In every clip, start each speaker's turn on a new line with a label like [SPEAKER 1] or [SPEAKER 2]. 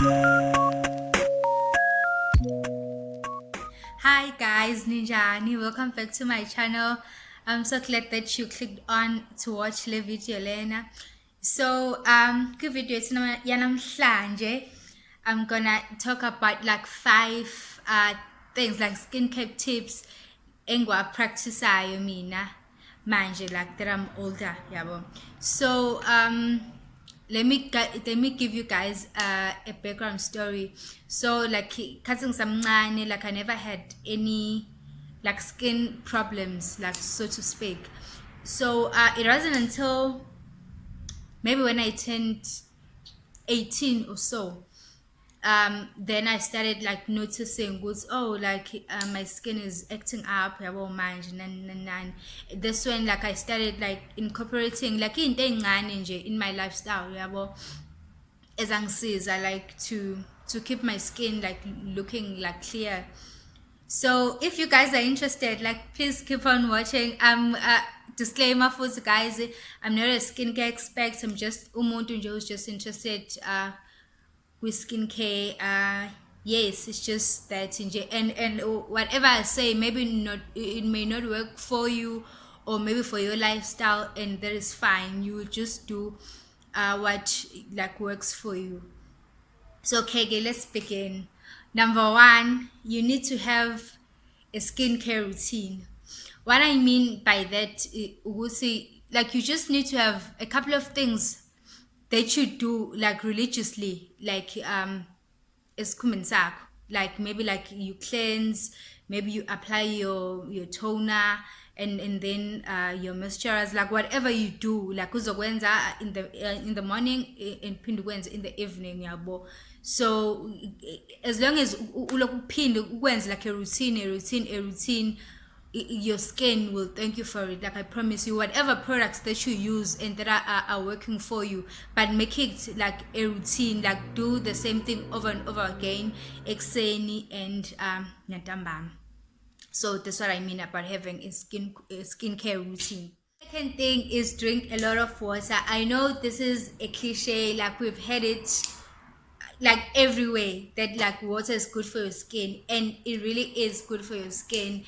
[SPEAKER 1] Hi guys, Ninjani, welcome back to my channel. I'm so glad that you clicked on to watch the video lena. So good video yanamhlanje. I'm gonna talk about like five things like skincare tips engwa practice mina manje like that I'm older, yabo. So let me give you guys a background story. So like cutting some like I never had any like skin problems, like so to speak. So it wasn't until maybe when I turned 18 or so, then I started like noticing was like my skin is acting up yabo manje nan. That's when like I started like incorporating like in my lifestyle yabo, I like to keep my skin like looking like clear. So if you guys are interested, like please keep on watching. Disclaimer for the guys, I'm not a skincare expert. I'm just umuntu nje who's just interested with skincare. Yes, it's just that and whatever I say, maybe not, it may not work for you or maybe for your lifestyle, and that is fine. You just do what like works for you. So okay, let's begin. Number one, you need to have a skincare routine. What I mean by that, we'll say, like you just need to have a couple of things that you do like religiously, like esikhumeni sakho, like maybe like you cleanse, maybe you apply your toner, and then your moisturizer, like whatever you do, like uzokwenza in the morning and phinde ukwenze in the evening yabo. So as long as ulokhu uphinde ukwenza like a routine, your skin will thank you for it. Like I promise you, whatever products that you use and that are working for you, but make it like a routine, like do the same thing over and over again, exeni and natambam. So that's what I mean about having a skincare routine. Second thing is drink a lot of water. I know this is a cliche, like we've had it like everywhere, that like water is good for your skin, and it really is good for your skin.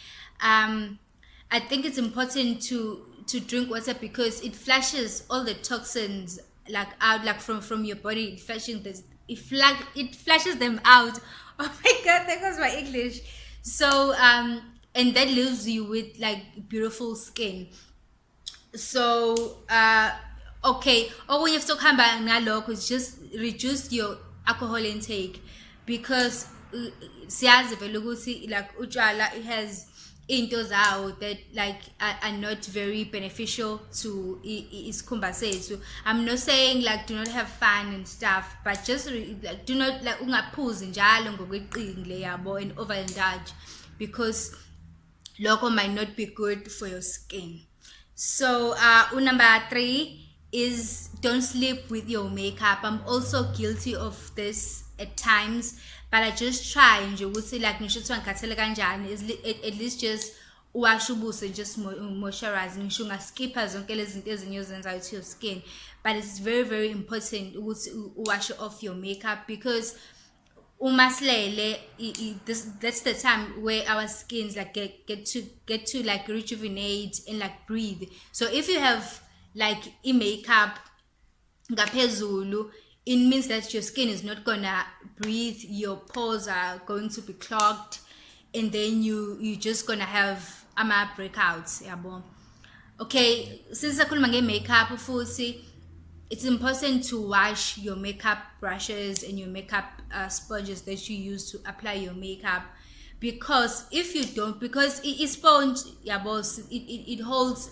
[SPEAKER 1] I think it's important to drink water because it flushes all the toxins like out, like from your body. It flushes them out. Oh my god, that was my English. So and that leaves you with like beautiful skin. So okay, or when you talk about ngalokho is just reduce your alcohol intake, because siyazi vele ukuthi like utshwala, it has into zawo that like are not very beneficial to isikhumba sethu. I'm not saying like do not have fun and stuff, but just like do not like ungaphuzi njalo ngokweqile yabo and overindulge, because logo might not be good for your skin. So number three is don't sleep with your makeup. I'm also guilty of this at times, but I just try nje ukuthi like ngisho kuthiwa ngikhathele kanjani, at least just wash ubuso, just moisturize, ngisho ungaskipha zonke lezi zinto ezinye ozenzayo to your skin. But it's very very important ukuthi wash off your makeup, because umaslele that's the time where our skins like get to like rejuvenate and like breathe. So if you have like makeup ngaphezulu, it means that your skin is not gonna breathe, your pores are going to be clogged, and then you just gonna have ama breakouts yabo. Okay, since sakhuluma nge-makeup futhi, it's important to wash your makeup brushes and your makeup sponges that you use to apply your makeup, because if you don't, because sponge yabo, it holds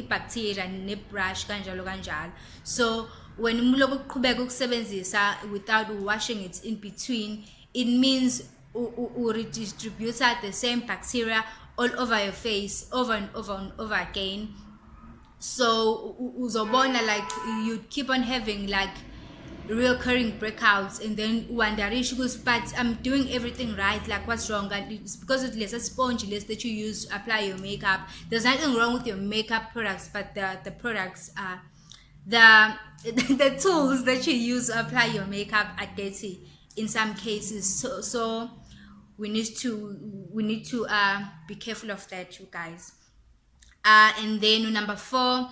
[SPEAKER 1] bacteria ne brush kanjalo kanjalo. So when umloku uqhubeka ukusebenzisa without washing it in between, it means redistribute the same bacteria all over your face over and over and over again. So uzobona like you keep on having like reoccurring breakouts, and then wonderish goes, but I'm doing everything right, like what's wrong? And it's because it's less a sponge less that you use to apply your makeup. There's nothing wrong with your makeup products, but the products are the the tools that you use to apply your makeup are dirty, in some cases. So we need to be careful of that, you guys. And then number four,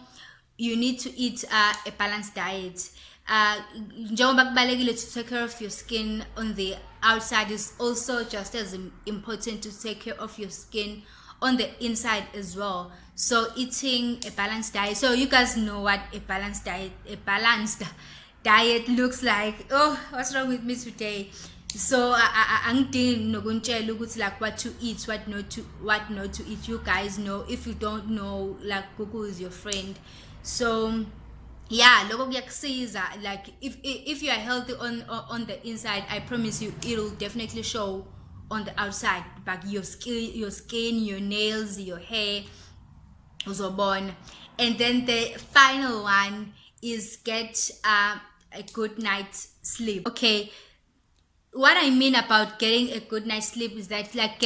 [SPEAKER 1] you need to eat a balanced diet. Njengoba kubalulekile to take care of your skin on the outside, is also just as important to take care of your skin on the inside as well. So eating a balanced diet. So you guys know what a balanced diet looks like. Oh, what's wrong with me today? So angidingi nokuntshela ukuthi like what to eat, what not to eat. You guys know. If you don't know, like Google is your friend. So yeah, loko kuyakusiza. Like if you are healthy on the inside, I promise you it'll definitely show on the outside. Like your skin, your nails, your hair, uzobona. And then the final one is get a good night's sleep. Okay, what I mean about getting a good night's sleep is that like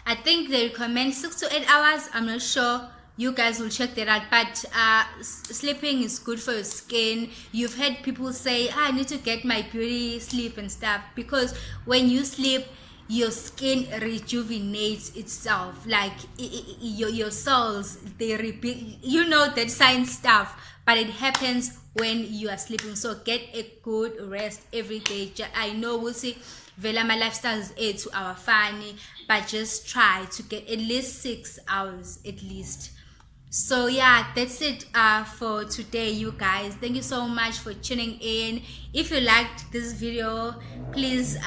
[SPEAKER 1] I think they recommend 6 to 8 hours. I'm not sure. You guys will check that out. But sleeping is good for your skin. You've heard people say, I need to get my beauty sleep and stuff, because when you sleep, your skin rejuvenates itself. Like your cells, they rebuild. You know that science stuff, but it happens when you are sleeping. So get a good rest every day. I know we'll see vela my lifestyle is 8 to our funny, but just try to get at least 6 hours at least. So yeah, that's it for today, you guys. Thank you so much for tuning in. If you liked this video, please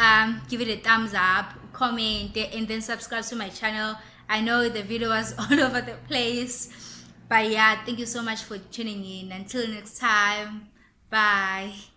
[SPEAKER 1] give it a thumbs up, comment, and then subscribe to my channel. I know the video was all over the place, but yeah, thank you so much for tuning in. Until next time, bye.